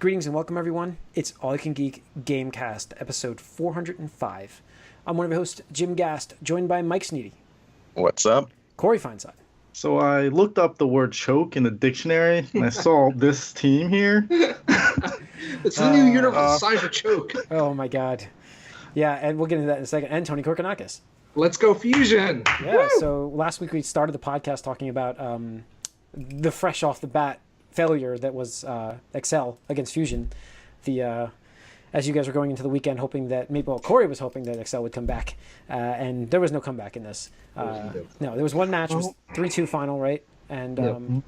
Greetings and welcome, everyone. It's All You Can Geek Gamecast, episode 405. I'm one of your hosts, Jim Gast, joined by Mike Sneedy. What's up? Corey Feinside. So I looked up the word choke in the dictionary, and I saw this team here. It's the new universal sign for choke. Oh, my God. Yeah, and we'll get into that in a second. And Tony Korkanakis. Let's go Fusion. Yeah, Woo! so last week we started the podcast talking about the fresh off the bat failure that was Excel against Fusion. As you guys were going into the weekend hoping that, Corey was hoping that Excel would come back, and there was no comeback in this. No, there was one match, it was 3-2 final, right? And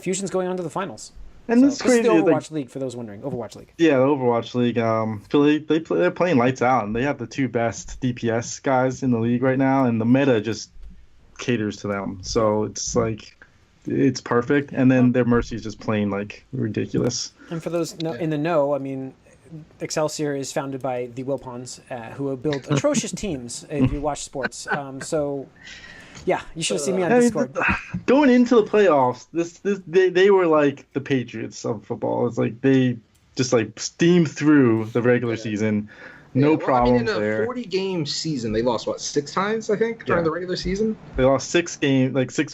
Fusion's going on to the finals. And So, this is crazy. This is the Overwatch League, for those wondering. Overwatch League. Yeah, the Overwatch League. Philly, they're playing lights out, and they have the two best DPS guys in the league right now, and the meta just caters to them. So it's like, it's perfect. And then their Mercy is just playing like ridiculous. And for those in the know, I mean, Excelsior is founded by the Wilpons, who have built atrocious teams if you watch sports. So, yeah, you should have seen me on Discord. Going into the playoffs, they were like the Patriots of football. It's like they just like steamed through the regular season. No problems there. In a 40-game season, they lost, 6 times, I think, during the regular season? They lost 6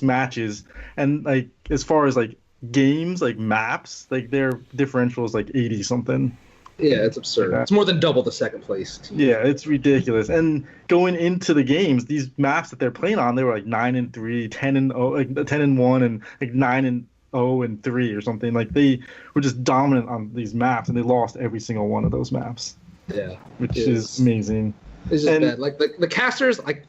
matches. And, like, as far as, like, games, like, maps, like, their differential is, like, 80-something. Yeah, it's absurd. It's more than double the second place team. Yeah, it's ridiculous. And going into the games, these maps that they're playing on, they were, like, 9-3, 10-0, like, 10-1, and, like, 9-0-3 or something. Like, they were just dominant on these maps, and they lost every single one of those maps. Yeah, which is amazing. It's just bad. Like the casters, like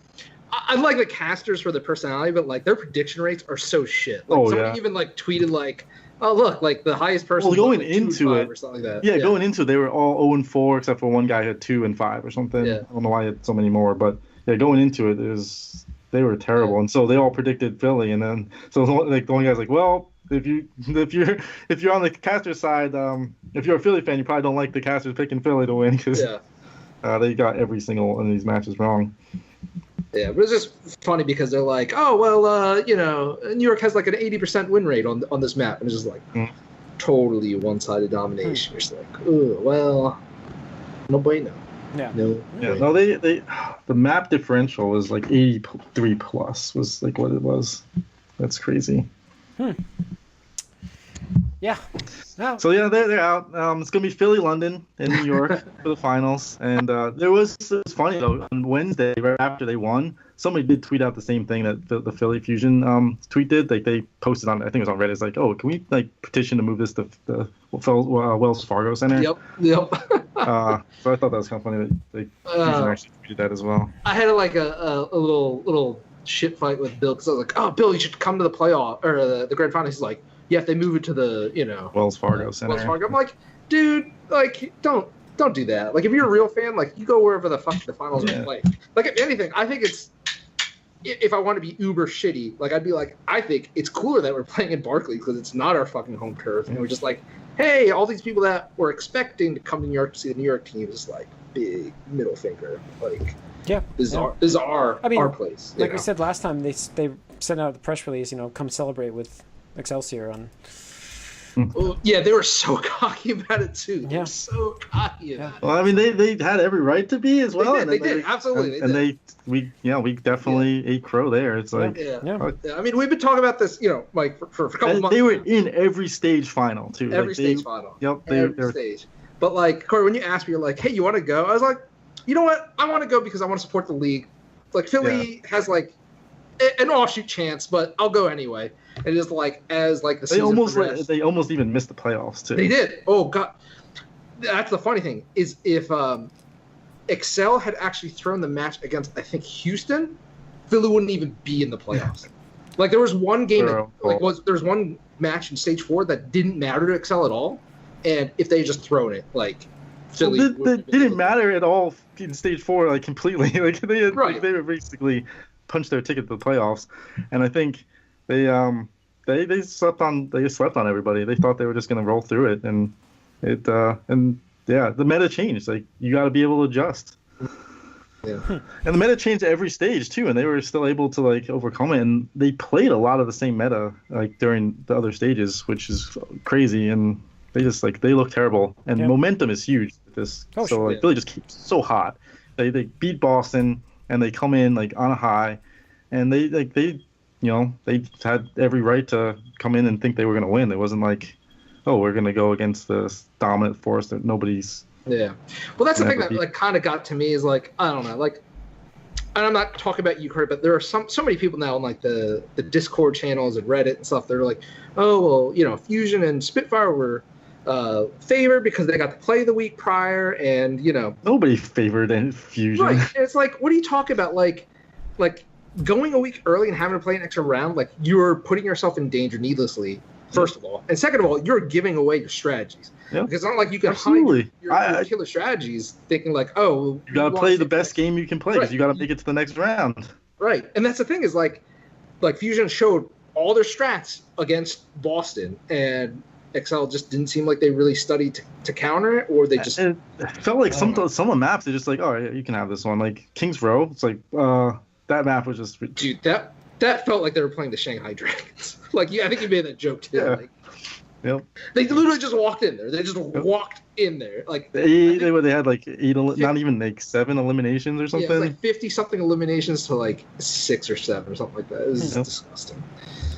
I like the casters for their personality, but like their prediction rates are so shit. Like, somebody even like tweeted like, "Oh look, like the highest person." Well, going into it, or something like that. Yeah, going into it, they were all 0-4 except for one guy who had 2-5 or something. Yeah. I don't know why he had so many more, but yeah, going into it, they were terrible, and so they all predicted Philly, and then so like the one guy's like, well. If you're on the caster side, if you're a Philly fan, you probably don't like the casters picking Philly to win because they got every single one of these matches wrong. Yeah, but it's just funny because they're like, oh well, New York has like an 80% win rate on this map, and it's just like totally one-sided domination. It's like, oh well, no bueno. Yeah. No. Yeah. No, they the map differential was like 83 plus was like what it was. That's crazy. Yeah. No. So yeah, they're out. It's gonna be Philly, London, and New York for the finals. And it was funny though. On Wednesday, right after they won, somebody did tweet out the same thing that the Philly Fusion tweet did. Like they posted on, I think it was on Reddit. It's like, oh, can we like petition to move this to the Wells Fargo Center? Yep. So I thought that was kind of funny that Fusion actually tweeted that as well. I had like a little shit fight with Bill because I was like, oh, Bill, you should come to the playoff or the grand final. He's like, yeah, if they move it to the Wells Fargo Center. Wells Fargo. I'm like, dude, like don't do that. Like if you're a real fan, like you go wherever the fuck the finals are played. Like if anything, I think it's if I want to be uber shitty, like I'd be like, I think it's cooler that we're playing in Barclays because it's not our fucking home turf, and we're just like, hey, all these people that were expecting to come to New York to see the New York team is like big middle finger, like. Yeah, this is our place. Like we said last time, they sent out the press release. Come celebrate with Excelsior on. Yeah, they were so cocky about it too. They were so cocky about it. Well, I mean, they had every right to be as well. They did absolutely. We definitely ate crow there. It's like I mean, we've been talking about this, like for a couple months. They were in every stage final too. Every stage final. Yep. Every stage. But like Corey, when you asked me, you're like, hey, you want to go? I was like, you know what? I want to go because I want to support the league. Like Philly has like an offshoot chance, but I'll go anyway. And just like as like the season progressed, they almost even missed the playoffs too. They did. Oh god, that's the funny thing is if Excel had actually thrown the match against I think Houston, Philly wouldn't even be in the playoffs. Like there was one game, there was one match in stage 4 that didn't matter to Excel at all, and if they had just thrown it, like. Philly it didn't matter at all in stage 4, like completely. Like they were basically punched their ticket to the playoffs, and I think they slept on everybody. They thought they were just going to roll through it, and the meta changed. Like you got to be able to adjust. Yeah. And the meta changed at every stage too, and they were still able to like overcome it. And they played a lot of the same meta like during the other stages, which is crazy. And they look terrible, and momentum is huge with this. Oh, so like Philly just keeps so hot. They beat Boston and they come in like on a high, and they had every right to come in and think they were going to win. It wasn't like, oh, we're going to go against this dominant force that nobody's. Yeah, well, that's the thing that like kind of got to me is like, I don't know, like, and I'm not talking about you, Kurt, but there are so many people now on like the Discord channels and Reddit and stuff. They're like, oh, well, Fusion and Spitfire were favored because they got to play the week prior, and nobody favored any Fusion. Right, and it's like, what are you talking about? Like going a week early and having to play an extra round, like you're putting yourself in danger needlessly. First of all, and second of all, you're giving away your strategies. Yep. Because it's not like you can hide your killer strategies thinking like, oh, you got to play the best game you can play because you got to make it to the next round. Right. And that's the thing is like Fusion showed all their strats against Boston, and Excel just didn't seem like they really studied to counter it, or they just... It felt like some of the maps, they're just like, oh, yeah, you can have this one. Like Kings Row, it's like, that map was just... Dude, that felt like they were playing the Shanghai Dragons. Like, I think you made that joke too. Yeah. Like, yep. They literally just walked in there. They just walked in there. Like they had like 8, not even like 7 eliminations or something. Yeah, like 50 something eliminations to like 6 or 7 or something like that. It was disgusting.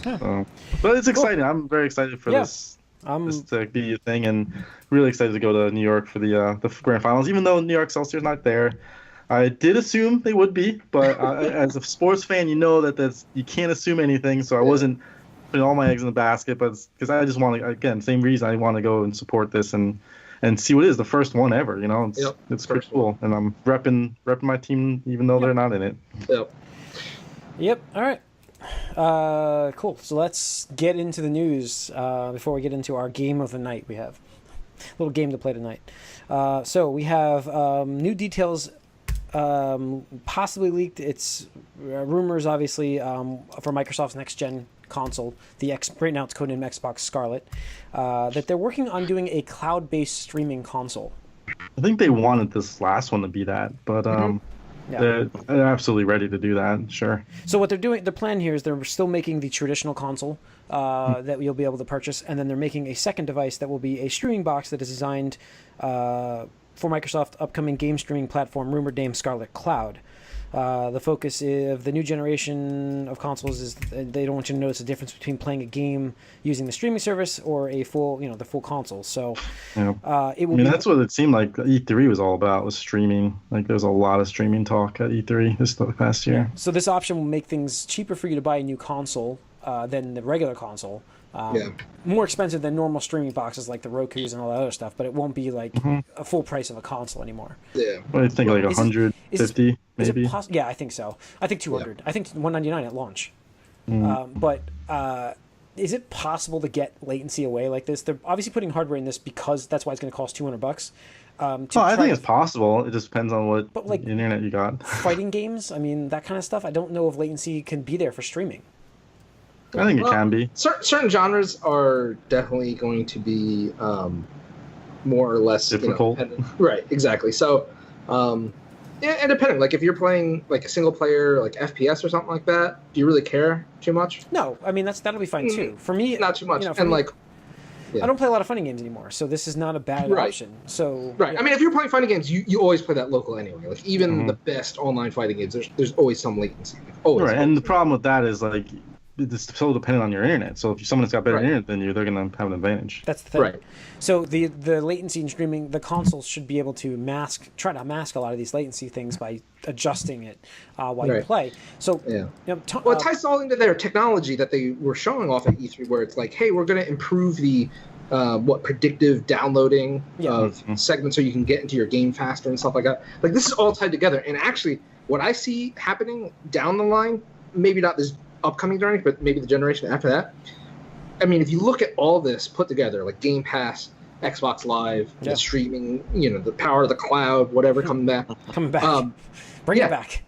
But it's exciting. Cool. I'm very excited for this to be a thing, and really excited to go to New York for the grand finals. Even though New York Excelsior's not there, I did assume they would be, but as a sports fan, that you can't assume anything. So I wasn't putting all my eggs in the basket, but because I just want to, again, same reason I want to go and support this and see what it is, the first one ever. It's pretty cool, and I'm repping my team even though they're not in it. Yep. All right. Cool. So let's get into the news before we get into our game of the night. We have a little game to play tonight. So we have new details. Possibly leaked. It's rumors, obviously, for Microsoft's next-gen console, right now it's codenamed Xbox Scarlet, that they're working on doing a cloud-based streaming console. I think they wanted this last one to be that, but they're absolutely ready to do that, sure. So what they're doing, the plan here is they're still making the traditional console that you'll be able to purchase, and then they're making a second device that will be a streaming box that is designed for Microsoft's upcoming game streaming platform, rumored name Scarlet Cloud. The focus of the new generation of consoles is they don't want you to notice the difference between playing a game using the streaming service or a full, the full console. So it will. That's what it seemed like E3 was all about, was streaming. Like there was a lot of streaming talk at E3 this past year. So this option will make things cheaper for you to buy a new console than the regular console. More expensive than normal streaming boxes like the Rokus and all that other stuff, but it won't be like a full price of a console anymore. Yeah. What do you think, like 150 maybe? Yeah, I think so. I think 200. I think 199 at launch. But is it possible to get latency away like this? They're obviously putting hardware in this because that's why it's going to cost $200. I think it's possible. It just depends on what internet you got. Fighting games, that kind of stuff. I don't know if latency can be there for streaming. I think it can be. Certain genres are definitely going to be more or less difficult. Right, exactly. So, and depending, like if you're playing like a single player, like FPS or something like that, do you really care too much? No, that'll be fine too. For me, not too much. I don't play a lot of fighting games anymore, so this is not a bad option. So right, yeah. If you're playing fighting games, you always play that local anyway. Like even the best online fighting games, there's always some latency. Always. Right, and the problem with that is like, it's so dependent on your internet. So if someone's got better internet than you, they're going to have an advantage. That's the thing. Right. So the latency in streaming, the consoles should be able to try to mask a lot of these latency things by adjusting it while you play. So it ties all into their technology that they were showing off at E3, where it's like, hey, we're going to improve the predictive downloading of segments so you can get into your game faster and stuff like that. Like this is all tied together. And actually, what I see happening down the line, maybe not this upcoming generation, but maybe the generation after that. If you look at all this put together, like Game Pass, Xbox Live, the streaming, the power of the cloud, whatever coming back. Bring it back.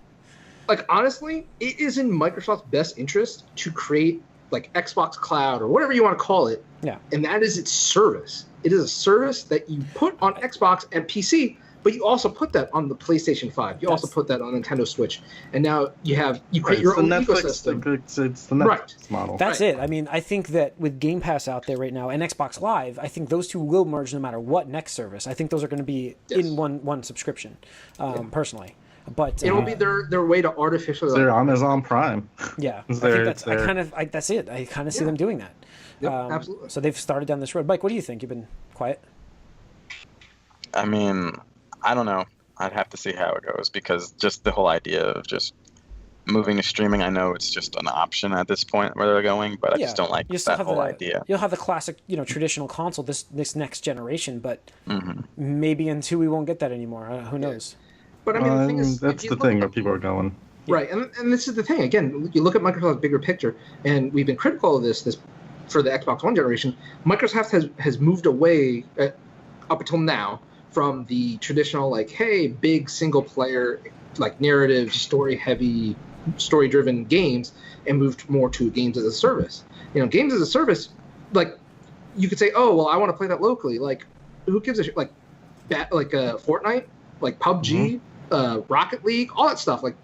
Like, honestly, it is in Microsoft's best interest to create, like, Xbox Cloud or whatever you want to call it. Yeah. And that is its service. It is a service that you put on Xbox and PC But you also put that on the PlayStation 5. You also put that on Nintendo Switch, and now you create your own ecosystem. It's the Netflix model. That's it. I mean, I think that with Game Pass out there right now and Xbox Live, I think those two will merge no matter what next service. I think those are going to be in one subscription, personally. But it'll be their way to artificially. They're Amazon Prime. Yeah, I think that's it. I kind of see them doing that. Yep, absolutely. So they've started down this road. Mike, what do you think? You've been quiet. I mean, I don't know. I'd have to see how it goes, because just the whole idea of just moving to streaming, I know it's just an option at this point where they're going, but I just don't like that whole idea. You'll have the classic, traditional console this next generation, but maybe in 2 we won't get that anymore. Who knows? But I mean, the thing is, that's the thing where people are going. Right, and this is the thing. Again, you look at Microsoft's bigger picture, and we've been critical of this for the Xbox One generation. Microsoft has moved away up until now from the traditional, like, hey, big single player, like, narrative, story-heavy, story-driven games, and moved more to games as a service. Games as a service, like, you could say, oh, well, I want to play that locally. Like, who gives a shit? Like Fortnite, like PUBG, Rocket League, all that stuff. Like,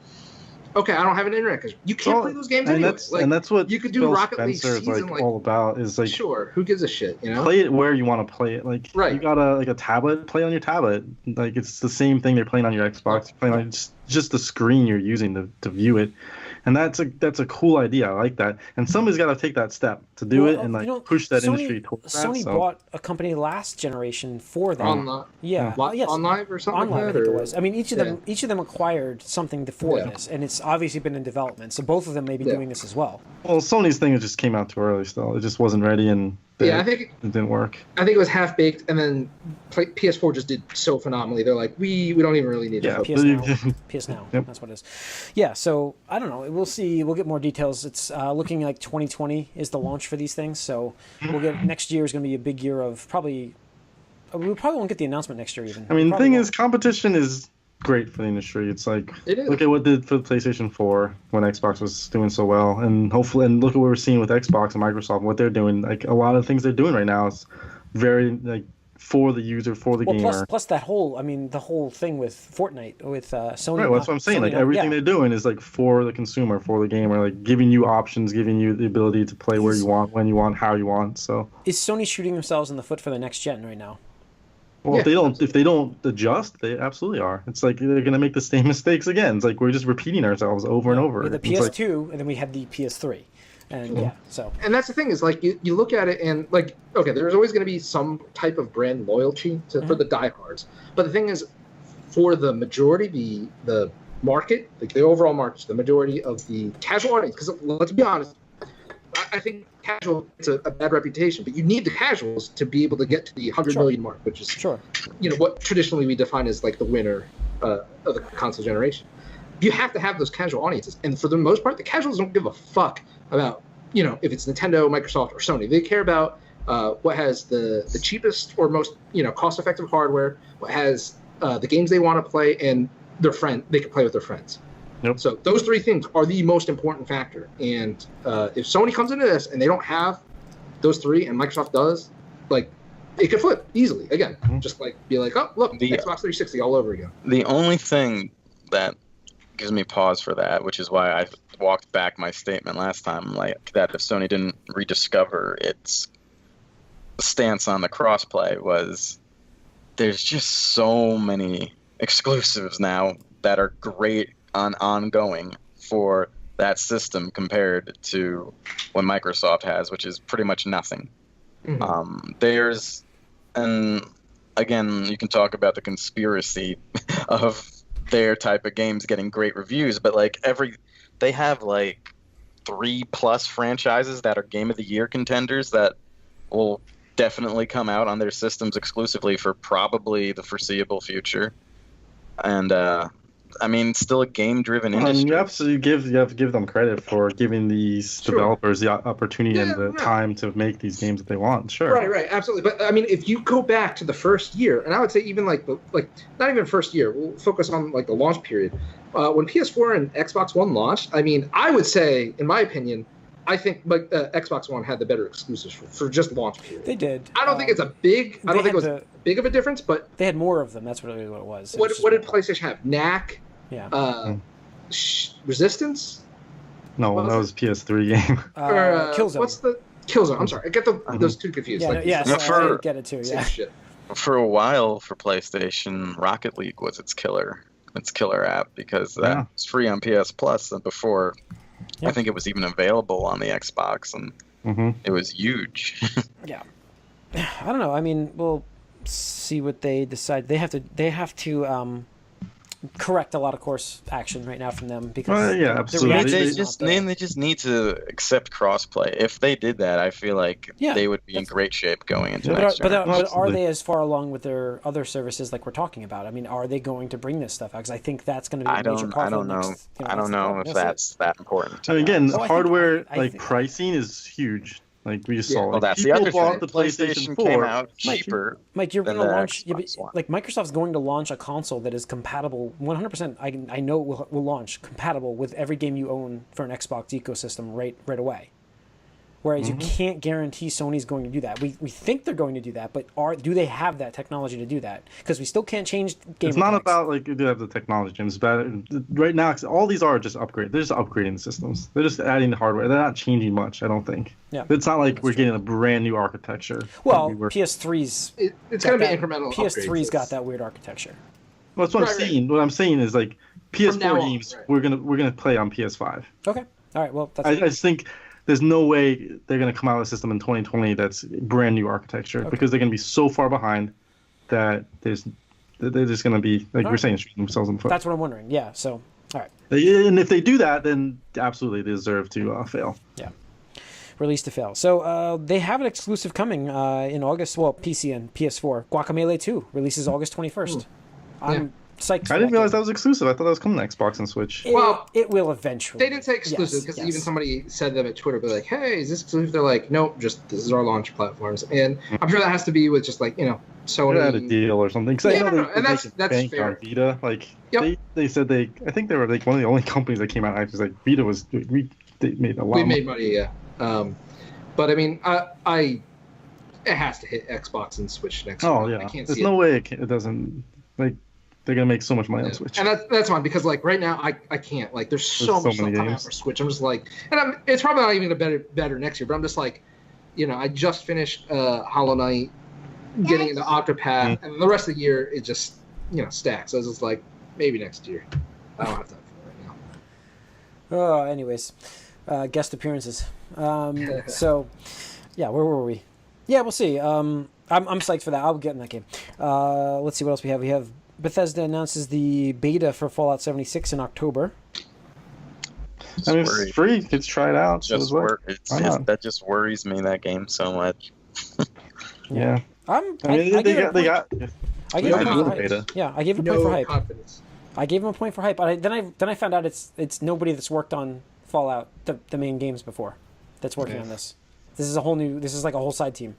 okay, I don't have an internet because you can't play those games anyway. And that's what you could do. Phil Rocket League Spencer season, is all about. Is like, sure, who gives a shit? Play it where you want to play it. Like, you got a tablet, play on your tablet. Like, it's the same thing they're playing on your Xbox. You're playing on just the screen you're using to view it. And that's a cool idea. I like that. And somebody's got to take that step to do it and push that industry towards that. Sony bought a company last generation for that. OnLive or something OnLive, like that. I think it was. I mean, each of them acquired something for this, and it's obviously been in development. So both of them may be doing this as well. Well, Sony's thing just came out too early. Still, it just wasn't ready, and I think it didn't work. I think it was half baked, and then PS4 just did so phenomenally. They're like, we don't even really need to. PS Now. Yep. That's what it is. Yeah. So I don't know. We'll see. We'll get more details. It's looking like 2020 is the launch for these things. So we'll get next year is going to be a big year of probably. We probably won't get the announcement next year even. I mean, the thing is, competition is great for the industry. It's like, look at what did for the PlayStation 4 when Xbox was doing so well, and look at what we're seeing with Xbox and Microsoft and what they're doing. Like, a lot of things they're doing right now is very like for the user, for the gamer. Plus that whole, the whole thing with Fortnite, with Sony. Right, well, that's what I'm saying. Like, everything they're doing is like for the consumer, for the gamer, like giving you options, giving you the ability to play where you want, when you want, how you want. So is Sony shooting themselves in the foot for the next gen right now? Well, if they don't adjust, they absolutely are. It's like they're gonna make the same mistakes again. It's like we're just repeating ourselves over and over. We had the PS2, and then we had the PS3, and And that's the thing is, like, you look at it and, like, okay, there's always gonna be some type of brand loyalty for the diehards, but the thing is, for the majority, the market, like the overall market, the majority of the casual audience, because let's be honest, I think casual it's a bad reputation, but you need the casuals to be able to get to the 100 million mark, which is what traditionally we define as like the winner of the console generation. You have to have those casual audiences, and for the most part, the casuals don't give a fuck about if it's Nintendo, Microsoft, or Sony. They care about what has the cheapest or most cost-effective hardware, what has the games they want to play, and they can play with their friends. Yep. So those three things are the most important factor. And if Sony comes into this and they don't have those three, and Microsoft does, like, it could flip easily. Again, just like be like, oh, look, Xbox 360 all over again. The only thing that gives me pause for that, which is why I walked back my statement last time, like that if Sony didn't rediscover its stance on the crossplay, was there's just so many exclusives now that are great on ongoing for that system compared to what Microsoft has, which is pretty much nothing. And again, you can talk about the conspiracy of their type of games getting great reviews, but like they have like 3+ franchises that are Game of the Year contenders that will definitely come out on their systems exclusively for probably the foreseeable future. And still a game-driven industry. You have to give them credit for giving these developers the opportunity and the time to make these games that they want. Sure. Right, absolutely. But if you go back to the first year, and I would say even like not even first year, we'll focus on like the launch period. When PS4 and Xbox One launched, I would say, in my opinion, I think like Xbox One had the better exclusives for just launch period. They did. I don't think it's a big. I don't think it was big of a difference, but they had more of them. That's really what it was. What did PlayStation have? Knack. Yeah. Resistance. No, that was PS3 game. Killzone. What's the Killzone? I'm sorry, I get those two confused. Yeah, I get it too. Yeah. For a while, for PlayStation, Rocket League was its killer app because that was free on PS Plus, and before, I think it was even available on the Xbox, and it was huge. Yeah, I don't know. I mean, we'll see what they decide. They have to correct a lot of course action right now from them because absolutely. They just need to accept crossplay. If they did that, I feel like they would be in great shape going into next year. But are they as far along with their other services like we're talking about? I mean, are they going to bring this stuff out? Because I think that's going to be a major part of the next. I don't know if that's that important. And again, hardware pricing is huge. Like we just saw. Well, that's the other thing. The PlayStation 4 came out cheaper. Mike, you're going to launch. Like Microsoft's going to launch a console that is compatible 100%. I know will launch compatible with every game you own for an Xbox ecosystem right away. Whereas you can't guarantee Sony's going to do that. We think they're going to do that, but do they have that technology to do that? Because we still can't change game. It's not about like you do have the technology, Jim. It's about right now. All these are just upgrades. They're just upgrading the systems. They're just adding the hardware. They're not changing much. I don't think. Yeah. It's not like we're getting a brand new architecture. Well, PS3's it's going to be incremental. PS3's got that weird architecture. Well, that's what I'm saying. What I'm saying is like PS4 games we're gonna play on PS5. Okay. All right. Well, I just think. There's no way they're going to come out with a system in 2020 that's brand new architecture because they're going to be so far behind that they're just going to be, like we're saying, shooting themselves in the foot. That's what I'm wondering. Yeah, so, all right. And if they do that, then absolutely they deserve to fail. Yeah. Release to fail. So they have an exclusive coming in August. Well, PC and PS4. Guacamelee 2 releases August 21st. I'm psyched. I didn't realize that was exclusive. I thought that was coming to Xbox and Switch. It will eventually. They didn't say exclusive because even somebody said them at Twitter, but like, "Hey, is this exclusive?" They're like, "Nope, just this is our launch platforms." And I'm sure that has to be with just like Sony. They had a deal or something. And that's fair. On Vita, like they said I think they were like one of the only companies that came out and was like Vita was they made a lot. We made money, yeah. But I mean, it has to hit Xbox and Switch next year. Oh yeah, there's no way it doesn't like. They're gonna make so much money on Switch, and that's fine because like right now I can't like there's so much stuff coming out for Switch. I'm just like, and it's probably not even a better next year. But I'm just like, I just finished Hollow Knight, getting into Octopath, and the rest of the year it just stacks. So it's just like maybe next year. I don't have time for it right now. Oh, anyways, guest appearances. So, yeah, where were we? Yeah, we'll see. I'm psyched for that. I'll get in that game. Let's see what else we have. We have. Bethesda announces the beta for Fallout 76 in October. I mean, it's free. Let's try it out. That just worries me, that game, so much. Yeah. I gave him a point for hype. Confidence. I gave him a point for hype. But then I found out it's nobody that's worked on Fallout, the main games before, that's working on this. This is like a whole side team.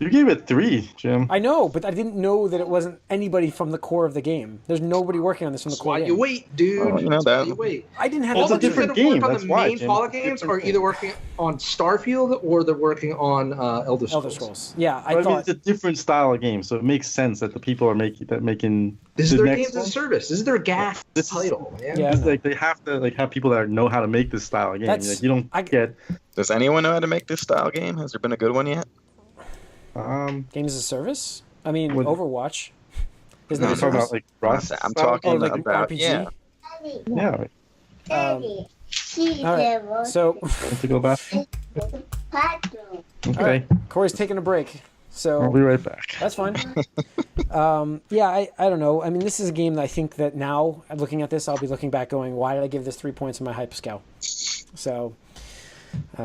You gave it 3, Jim. I know, but I didn't know that it wasn't anybody from the core of the game. There's nobody working on this from the core. Why you wait, dude? Oh, you know that. You wait. I didn't have. It's a different game. On That's the why. Main Fallout games, or either working on Starfield or they're working on Elder Scrolls. Yeah, I mean, it's a different style of game, so it makes sense that the people are making. This is their games as a service. This is their gas title. Man. Yeah, like they have to have people that know how to make this style of game. Like, you don't get. Does anyone know how to make this style game? Has there been a good one yet? Games as a service? I mean, Overwatch. Isn't that talking about like Rust? I'm talking like about RPG. Yeah. All right. So. Want to go back? Okay. Right. Corey's taking a break, so I'll be right back. That's fine. I don't know. I mean, this is a game that I think that now, looking at this, I'll be looking back going, why did I give this 3 points in my hype scale? So.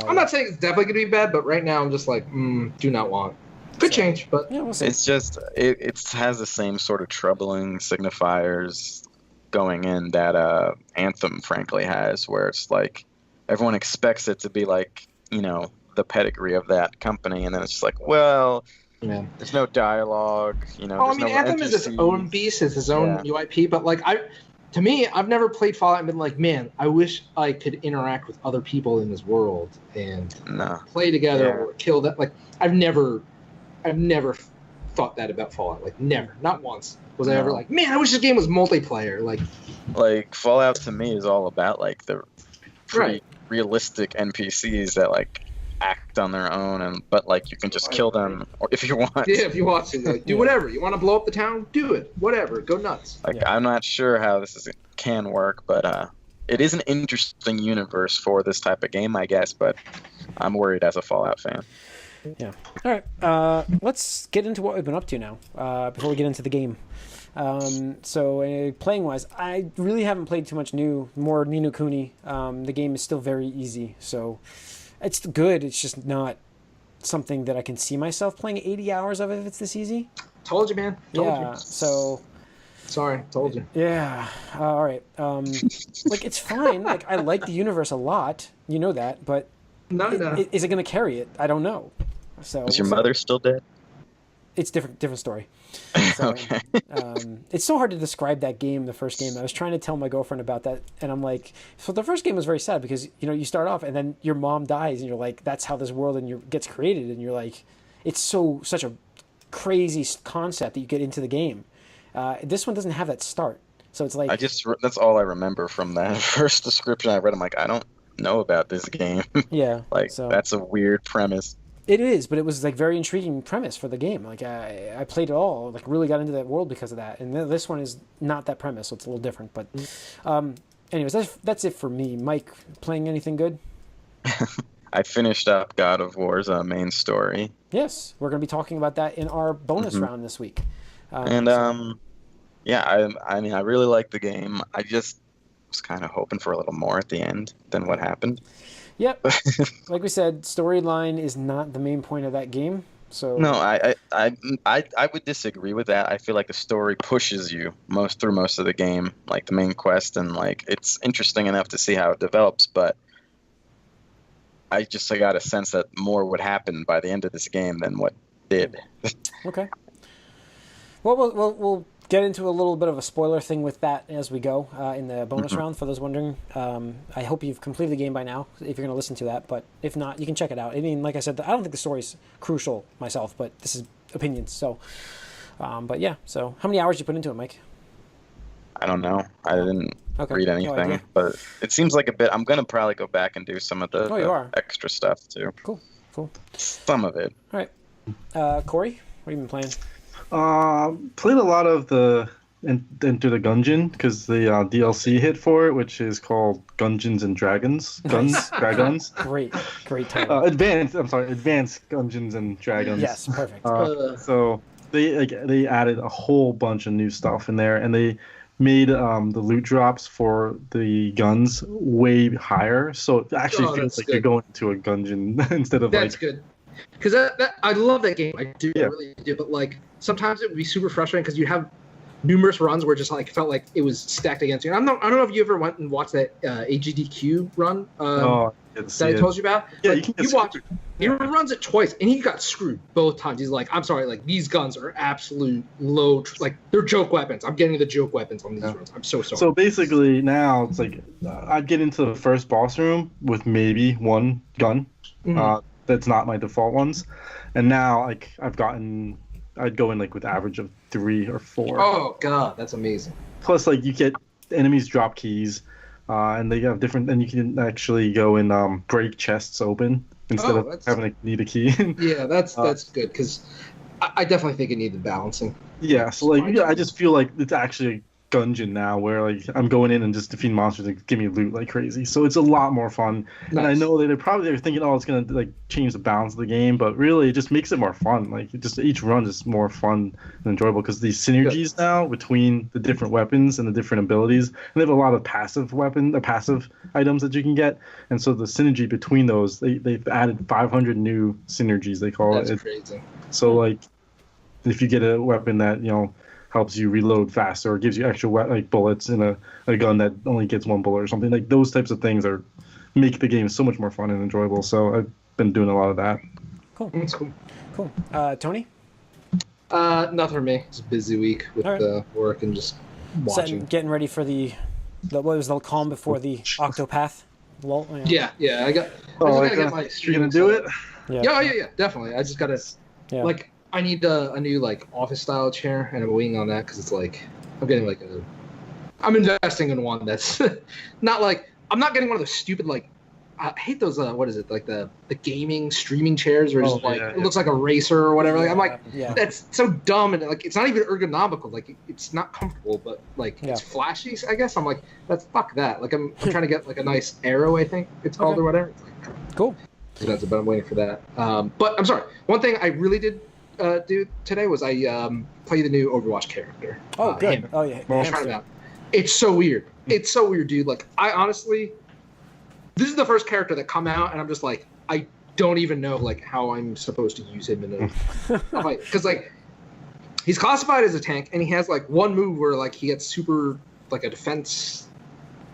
I'm not saying it's definitely going to be bad, but right now I'm just like, do not want. Could change, but yeah, we'll see. It's just it has the same sort of troubling signifiers going in that Anthem frankly has, where it's like everyone expects it to be like the pedigree of that company, and then it's just like, well, there's no dialogue. I mean, Anthem is its own beast, it's its own UIP, but like to me, I've never played Fallout and been like, man, I wish I could interact with other people in this world and play together or kill that. Like, I've never thought that about Fallout. Like, never, not once was I ever like, man, I wish this game was multiplayer. Like Fallout to me is all about like the pretty realistic NPCs that like act on their own, but like you can just kill them or if you want. Yeah, if you want to, like, do whatever you want to blow up the town, do it. Whatever, go nuts. Like I'm not sure how this can work, but it is an interesting universe for this type of game, I guess. But I'm worried as a Fallout fan. Yeah. All right. Let's get into what we've been up to now. Before we get into the game. So playing wise, I really haven't played too much more Ni no Kuni. The game is still very easy, so it's good. It's just not something that I can see myself playing 80 hours of if it's this easy. Told you, man. Told you. So sorry, told you. Yeah. All right. Like it's fine. Like I like the universe a lot. You know that, but is it going to carry it? I don't know. So is your mother still dead? It's different story. So, okay. It's so hard to describe that game, the first game. I was trying to tell my girlfriend about that, and I'm like, so the first game was very sad because you start off and then your mom dies, and you're like, that's how this world gets created, and you're like, it's such a crazy concept that you get into the game. This one doesn't have that start, so it's like that's all I remember from that first description I read. I'm like, I don't know about this game. Yeah, that's a weird premise. It is, but it was like very intriguing premise for the game. Like I played it all, like really got into that world because of that. And this one is not that premise, so it's a little different. But, anyways, that's it for me. Mike, playing anything good? I finished up God of War's main story. Yes, we're going to be talking about that in our bonus round this week. I mean, I really like the game. I just was kind of hoping for a little more at the end than what happened. Yep. Like we said, storyline is not the main point of that game. So no, I would disagree with that. I feel like the story pushes you through most of the game, like the main quest, and like it's interesting enough to see how it develops. But I got a sense that more would happen by the end of this game than what did. Okay. Well, we'll get into a little bit of a spoiler thing with that as we go in the bonus round. For those wondering, I hope you've completed the game by now if you're going to listen to that. But if not, you can check it out. I mean, like I said, I don't think the story's crucial myself, but this is opinions. So, but yeah. So, how many hours did you put into it, Mike? I don't know. I didn't read anything, but it seems like a bit. I'm going to probably go back and do some of the extra stuff too. Cool. Some of it. All right. Corey, what have you been playing? Played a lot of Into the Gungeon because the DLC hit for it, which is called Gungeons and Dragons. Dragons. Great title. Advanced Gungeons and Dragons. Yes, perfect. So they added a whole bunch of new stuff in there, and they made the loot drops for the guns way higher. So it actually feels like you're going into a gungeon instead of that's good. Because I love that game. I do, I really do. But like sometimes it would be super frustrating because you have numerous runs where it just like felt like it was stacked against you. I don't know if you ever went and watched that AGDQ run that I told you about. Yeah, like, you watch it. He runs it twice, and he got screwed both times. He's like, I'm sorry, like these guns are absolute low. Like they're joke weapons. I'm getting the joke weapons on these runs. I'm so sorry. So basically now it's like I'd get into the first boss room with maybe one gun. That's not my default ones, and now like I'd go in like with average of 3 or 4. Oh god, that's amazing. Plus, like you get enemies drop keys, and they have different, and you can actually go and break chests open instead of having to need a key. Yeah, that's good because I definitely think it needed balancing. Yeah, so like I just feel like it's actually a gungeon now where like I'm going in and just defeating monsters and give me loot like crazy. So it's a lot more fun. Nice. And I know that they're thinking, oh, it's gonna like change the balance of the game, but really it just makes it more fun. Like each run is more fun and enjoyable because these synergies now between the different weapons and the different abilities, and they have a lot of passive items that you can get, and so the synergy between those, they've added 500 new synergies, they call it. That's crazy. So like if you get a weapon that helps you reload faster or gives you extra bullets in a gun that only gets 1 bullet or something, like those types of things make the game so much more fun and enjoyable. So I've been doing a lot of that. Cool. That's cool. Tony? Nothing for me. It's a busy week with work and just watching. getting ready for the what was the calm before the Octopath? Well, Yeah. I just Oh, gotta get my you stream gonna do it? Yeah, definitely. I just gotta Yeah. like I need a new like office style chair, and I'm waiting on that because it's like I'm investing in one that's not like I'm not getting one of those stupid like I hate those what is it like the gaming streaming chairs where it's just, like it looks like a racer or whatever. Like I'm like that's so dumb, and like it's not even ergonomical. Like it's not comfortable, but like it's flashy. I guess I'm like that's fuck that. Like I'm trying to get like a nice Arrow, I think it's called or whatever. It's like, cool. But I'm waiting for that. But I'm sorry. One thing I really did do today was I play the new Overwatch character. Oh, good. Hammer. Oh, yeah. Try it out. It's so weird. It's so weird, dude. Like I honestly, this is the first character that come out, and I'm just like, I don't even know like how I'm supposed to use him in a fight because like he's classified as a tank, and he has like one move where like he gets super like a defense,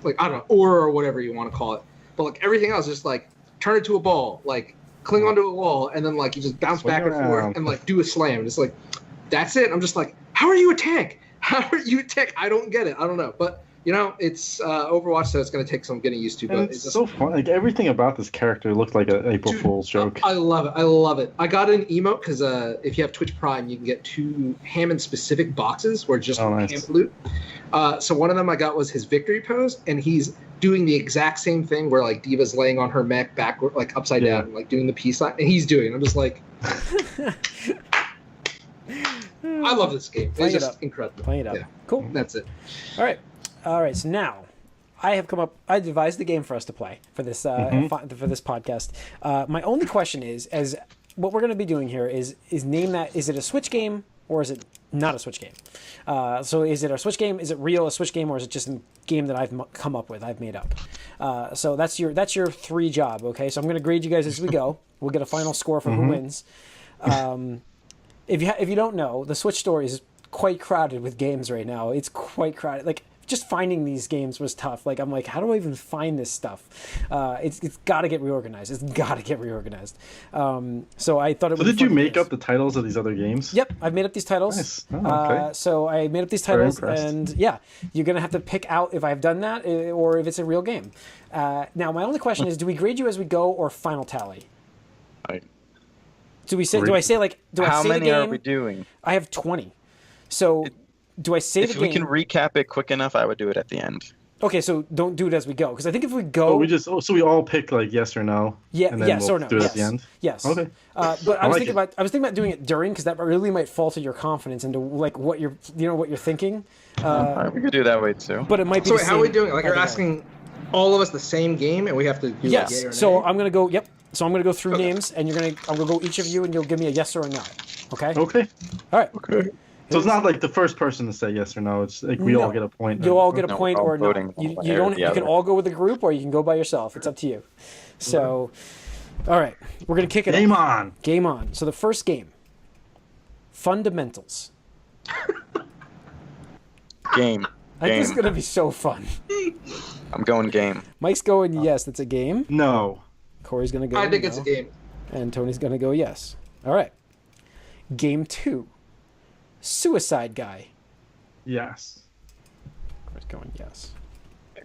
like I don't know, aura or whatever you want to call it. But like everything else, just like turn it to a ball, like cling onto a wall, and then like you just bounce back and forth and like do a slam. It's like that's it. I'm just like, how are you a tank? How are you a tank? I don't get it. I don't know. But you know, it's Overwatch, so it's going to take some getting used to. But it's just so fun. Like everything about this character looked like an April Fool's joke. I love it. I love it. I got an emote because if you have Twitch Prime, you can get 2 Hammond-specific boxes where just Hammond loot. So one of them I got was his victory pose, and he's doing the exact same thing where like Diva's laying on her mech backward, like upside down, and, like doing the peace sign, and he's doing it. I'm just like, I love this game. It's just incredible. Playing it up. Yeah. Cool. That's it. All right. So now, I devised the game for us to play for this for this podcast. My only question is, as what we're going to be doing here is name that. Is it a Switch game or is it not a Switch game? So is it a Switch game? Is it real a Switch game, or is it just a game that I've come up with? I've made up. So that's your 3 job. Okay. So I'm going to grade you guys as we go. We'll get a final score for who wins. If you don't know, the Switch store is quite crowded with games right now. It's quite crowded. Like just finding these games was tough. Like I'm like, how do I even find this stuff? It's got to get reorganized. It's got to get reorganized. So I thought it. So did you make up the titles of these other games? Yep, I've made up these titles. Nice. Oh, okay. So I made up these titles, and you're gonna have to pick out if I've done that or if it's a real game. Now my only question is, do we grade you as we go or final tally? Do I say how the many game? are we doing? I have 20. So do I say the game? If we can recap it quick enough, I would do it at the end. Okay, so don't do it as we go, because I think if we go, so we all pick like yes or no. Yeah, and then yes we'll or no. Do it yes. at the end. Yes. Okay. But I was thinking about doing it during, because that really might falter your confidence into like what you're thinking. We could do that way too. But it might be. So wait, how are we doing? Like you're asking all of us the same game, and we have to do yes. Like yay or nay? So I'm gonna go. Yep. So I'm gonna go through names, and I'm gonna go each of you, and you'll give me a yes or a no. Okay. Okay. All right. Okay. So it's not like the first person to say yes or no. It's like we all get a point. You'll all get a point or not. Voting You don't. You can all go with a group, or you can go by yourself. It's up to you. So, all right, we're gonna kick it. Game on. Game on. So the first game. Fundamentals. Game. I think this is gonna be so fun. I'm going game. Mike's going yes. It's a game. No. Corey's gonna go. I think no. it's a game. And Tony's gonna go yes. All right. Game 2. Suicide Guy. Yes. Corey's going yes.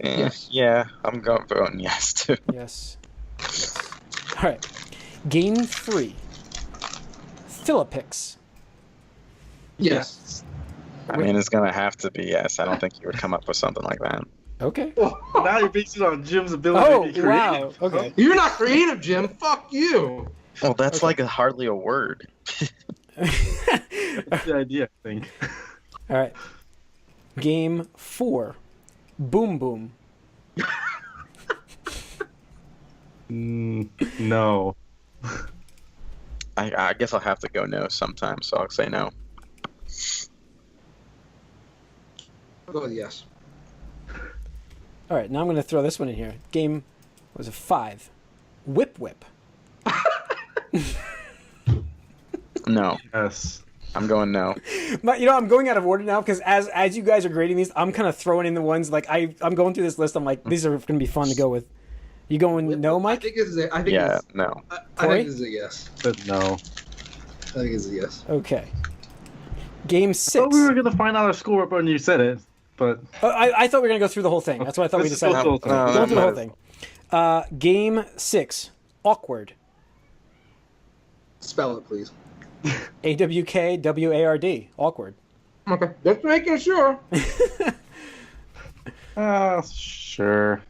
Yes. Yeah, I'm voting yes too. Yes. All right. Game 3. Philippix. Yes. I mean, it's gonna have to be yes. I don't think you would come up with something like that. Okay. Now you're basing it on Jim's ability to be creative. Wow. Okay. You're not creative, Jim. Fuck you. Well, that's like hardly a word. That's the idea, I think. All right. Game 4. Boom Boom. No. I guess I'll have to go no sometimes, so I'll say no. I'll go with yes. All right. Now I'm going to throw this one in here. Game was a 5. Whip Whip. No. Yes. I'm going no. But I'm going out of order now because as you guys are grading these, I'm kind of throwing in the ones like I'm going through this list. I'm like, these are going to be fun to go with. You going no, Mike? I think this is a, no. I think this is a yes. But no. I think it's a yes. Okay. Game 6. I thought we were gonna find out our score when you said it. but I thought we were gonna go through the whole thing. That's what I thought we let's just go decided. through the whole thing. Go through the whole thing. Game 6. Awkward. Spell it, please. AWKWARD. Awkward. Okay, just making sure. Sure.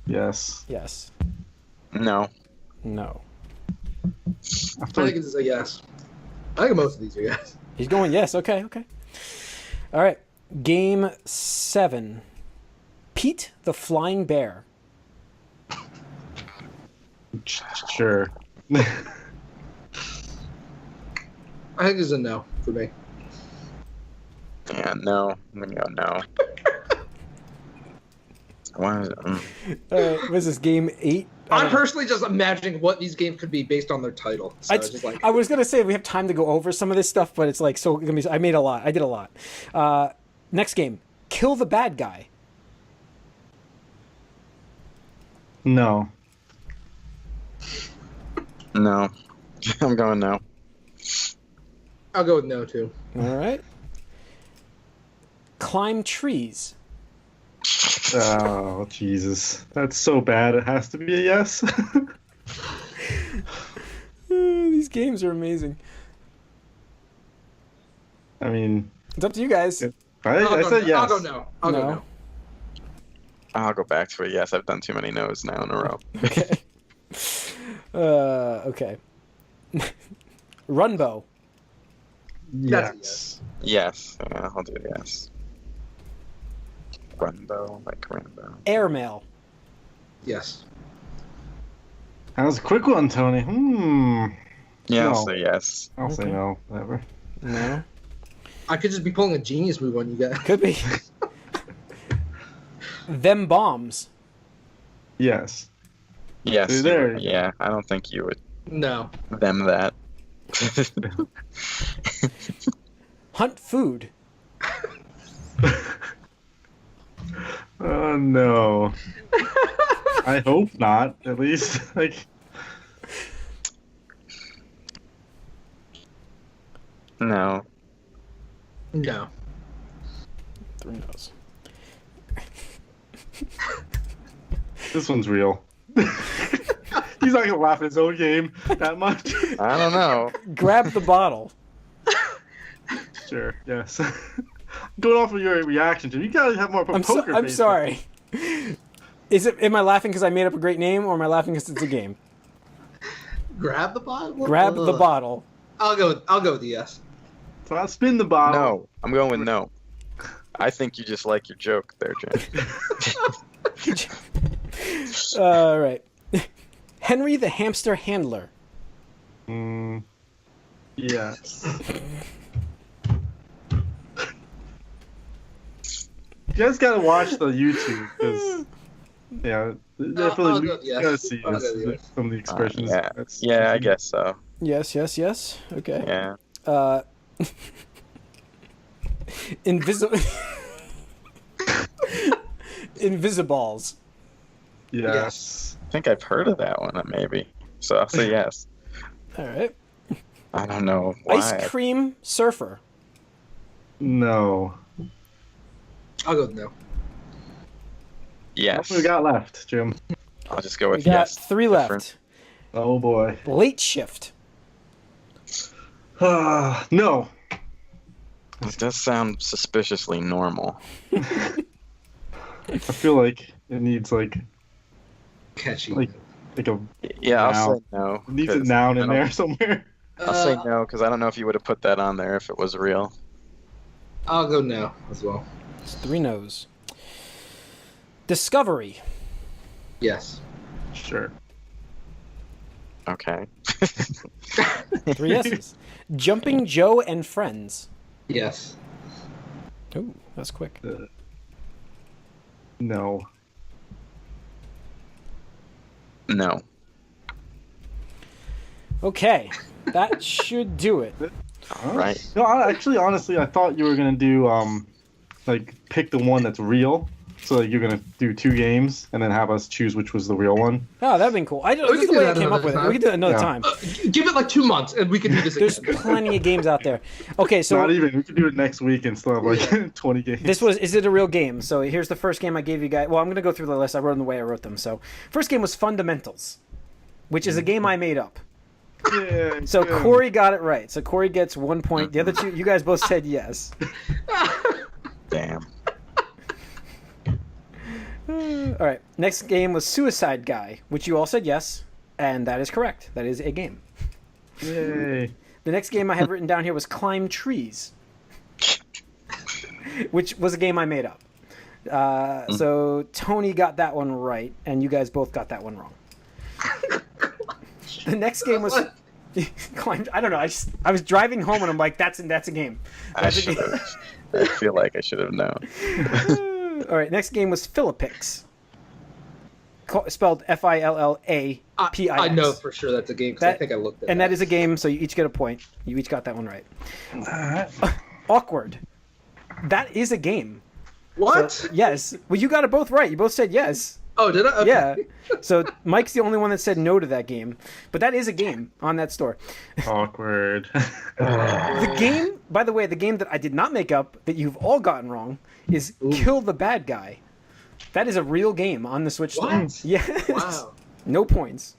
Yes. Yes. No. No. I I feel think it's a yes. I think most of these are yes. He's going yes. Okay. All right. Game 7. Pete the Flying Bear. sure. I think it's a no for me. Yeah, no. I'm gonna go no. Why is it? What is this, game 8? I'm personally just imagining what these games could be based on their title. So just like, I was gonna say we have time to go over some of this stuff, but it's like so. I did a lot. Next game, Kill the Bad Guy. No. No. I'm going no. I'll go with no too. All right. Climb Trees. Oh, Jesus. That's so bad. It has to be a yes. These games are amazing. I mean, It's up to you guys. I said yes. I'll go no. I'll go no. I'll go back to a yes. I've done too many no's now in a row. Okay. Okay. Runbow. Yes. Yes. Yeah, I'll do yes. Rambo, like Rambo. Airmail. Yes. That was a quick one, Tony. Yeah, I'll No. say yes. I'll say Okay. no. Whatever. No. I could just be pulling a genius move on you guys. Could be. Them Bombs. Yes. Yes. See, there. Yeah, I don't think you would No. them that. Hunt Food. Oh no. I hope not. At least, like. No. No. 3 no's. This one's real. He's not gonna laugh at his own game that much. I don't know. Grab the Bottle. Sure. Yes. Going off of your reaction to, you gotta have more of a I'm poker face. sorry. Am I laughing because I made up a great name, or am I laughing because it's a game? Grab the bottle. Grab the Bottle. I'll go with the yes. So I'll spin the bottle. No. I'm going with no. I think you just like your joke there, Jen. All right. Henry the Hamster Handler. Yes. You guys gotta watch the YouTube, because yeah, definitely I'll go you yes. gotta see I'll this, go yes. some of the expressions. Yeah. Yeah, I guess so. Yes. Okay. Yeah. Invisiballs. Yes. I think I've heard of that one, maybe. So I'll say yes. All right. I don't know why. Ice Cream Surfer. No. I'll go with no. Yes. What we got left, Jim? I'll just go We with got yes. 3 Different. left. Oh boy. Late Shift. No. It does sound suspiciously normal. I feel like it needs like Catchy. a Yeah, I'll Noun. say no. it needs a 'cause noun I in don't- there somewhere. I'll say no because I don't know if you would have put that on there if it was real. I'll go no as well. It's 3 no's. Discovery. Yes. Sure. Okay. 3 yeses. Jumping Joe and Friends. Yes. Ooh, that's quick. No. No. Okay, that should do it. All right. No, honestly, I thought you were gonna do like pick the one that's real, So like, you're gonna do 2 games and then have us choose which was the real one. Oh, that'd been cool. This is the way I came up with it. We could do it another time. Give it like 2 months, and we can do this There's again. plenty of games out there. Okay, so Not even. We could do it next week and still have like 20 games. is it a real game? So here's the first game I gave you guys. Well, I'm going to go through the list. I wrote them the way I wrote them. So first game was Fundamentals, which is a game I made up. Yeah, So good. Corey got it right. So Corey gets 1 point. The other two, you guys both said yes. Damn. All right. Next game was Suicide Guy, which you all said yes, and that is correct. That is a game. Yay. The next game I have written down here was Climb Trees, which was a game I made up. So Tony got that one right, and you guys both got that one wrong. The next game was Climb. I don't know. I was driving home, and I'm like, that's a game. I feel like I should have known. All right, next game was Philippix. Spelled Fillapix. I know for sure that's a game because I think I looked at it. And that is a game, so you each get a point. You each got that one right. Awkward. That is a game. What? So, yes. Well, you got it both right. You both said yes. Oh, did I? Okay. Yeah. So Mike's the only one that said no to that game. But that is a game on that store. Awkward. The game, by the way, the game that I did not make up, that you've all gotten wrong, is Kill the Bad Guy. That is a real game on the Switch store. What? Yes. Wow. No points.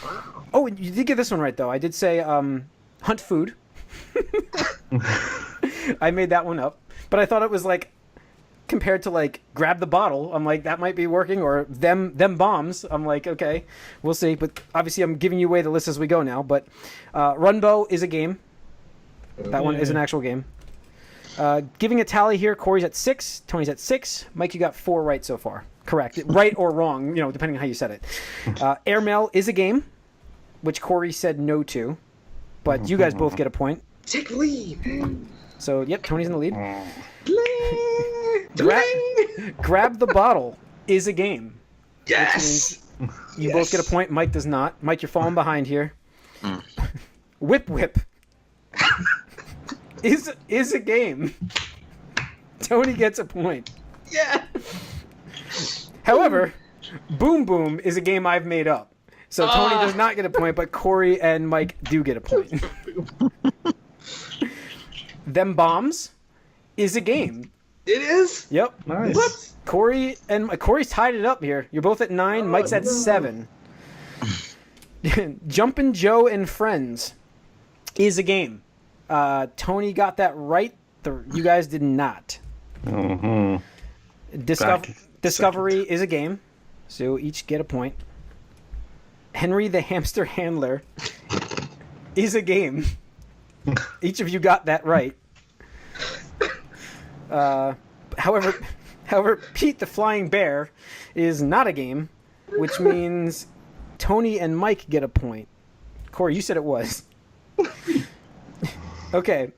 Wow. Oh, you did get this one right, though. I did say Hunt Food. I made that one up. But I thought it was like, compared to like Grab the Bottle, I'm like, that might be working. Or them Bombs, I'm like, okay, we'll see. But obviously I'm giving you away the list as we go now. But Runbow is a game. That one is an actual game. Giving a tally here, Corey's at 6, Tony's at 6. Mike, you got 4 right so far. Correct. Right or wrong, depending on how you said it. Airmail is a game, which Corey said no to. But you guys both get a point. Take the lead. So, yep, Tony's in the lead. Grab the Bottle is a game. Yes. You both get a point. Mike does not. Mike, you're falling behind here. Whip is a game. Tony gets a point. Yeah. However, Boom Boom is a game I've made up. So Tony does not get a point, but Corey and Mike do get a point. Them Bombs is a game. It is? Yep. Nice. What? Corey's tied it up here. You're both at 9. Mike's at 7. Jumpin' Joe and Friends is a game. Tony got that right. You guys did not. Discovery is a game, so each get a point. Henry the Hamster Handler is a game. Each of you got that right. However, Pete the Flying Bear is not a game, which means Tony and Mike get a point. Corey, you said it was. Okay.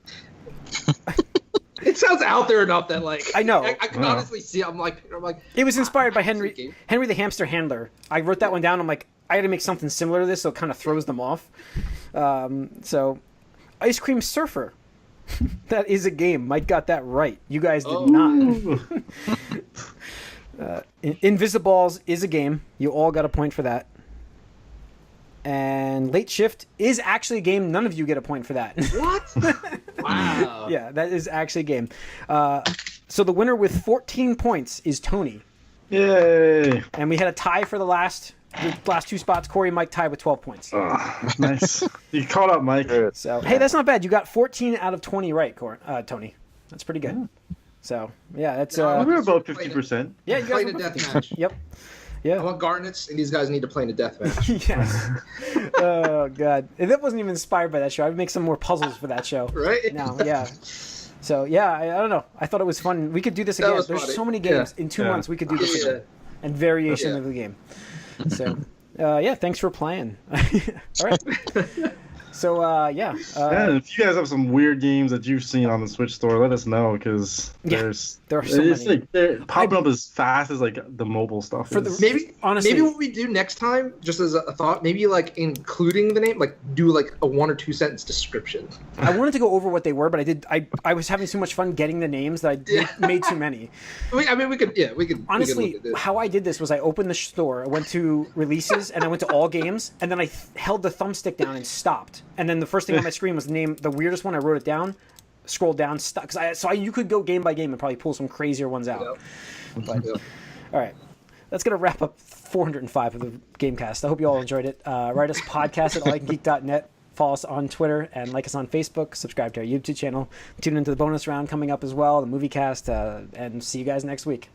It sounds out there enough that I know. I can honestly see. I'm like. It was inspired by Henry the Hamster Handler. I wrote that one down. I'm like, I had to make something similar to this, so it kind of throws them off. So, Ice Cream Surfer. That is a game. Mike got that right. You guys did not. Invisiballs is a game. You all got a point for that. And Late Shift is actually a game. None of you get a point for that. What? Wow. Yeah, that is actually a game. So the winner with 14 points is Tony. Yay. And we had a tie for the last 2 spots. Corey and Mike tied with 12 points. Nice. You caught up, Mike. So, hey, that's not bad. You got 14 out of 20 right, Tony. That's pretty good. So, yeah, that's... we were about 50%. Yeah, you guys Playing were a death 50%. match. Yep. Yeah. I want Garnets, and these guys need to play in a death match. Yes. Oh, God. That wasn't even inspired by that show. I would make some more puzzles for that show. Right? Now, yeah. So, yeah, I don't know. I thought it was fun. We could do this again. There's funny. so many games. In 2 months, we could do this again. And variation of the game. So, yeah, thanks for playing. All right. So yeah. Yeah, if you guys have some weird games that you've seen on the Switch store, let us know because there are so it's many. like they're popping up as fast as like the mobile stuff. Honestly, maybe what we do next time, just as a thought, maybe like including the name, like do like a 1 or 2 sentence description. I wanted to go over what they were, but I was having too much fun getting the names that I made too many. I mean, we could. Honestly, how I did this was I opened the store, I went to releases, and I went to all games, and then I held the thumbstick down and stopped. And then the first thing on my screen was the name, the weirdest one. I wrote it down, scrolled down, stuck. You could go game by game and probably pull some crazier ones out. But, all right, that's gonna wrap up 405 of the Gamecast. I hope you all enjoyed it. Write us podcast at allycangeek.net. Follow us on Twitter and like us on Facebook. Subscribe to our YouTube channel. Tune into the bonus round coming up as well, the movie cast, and see you guys next week.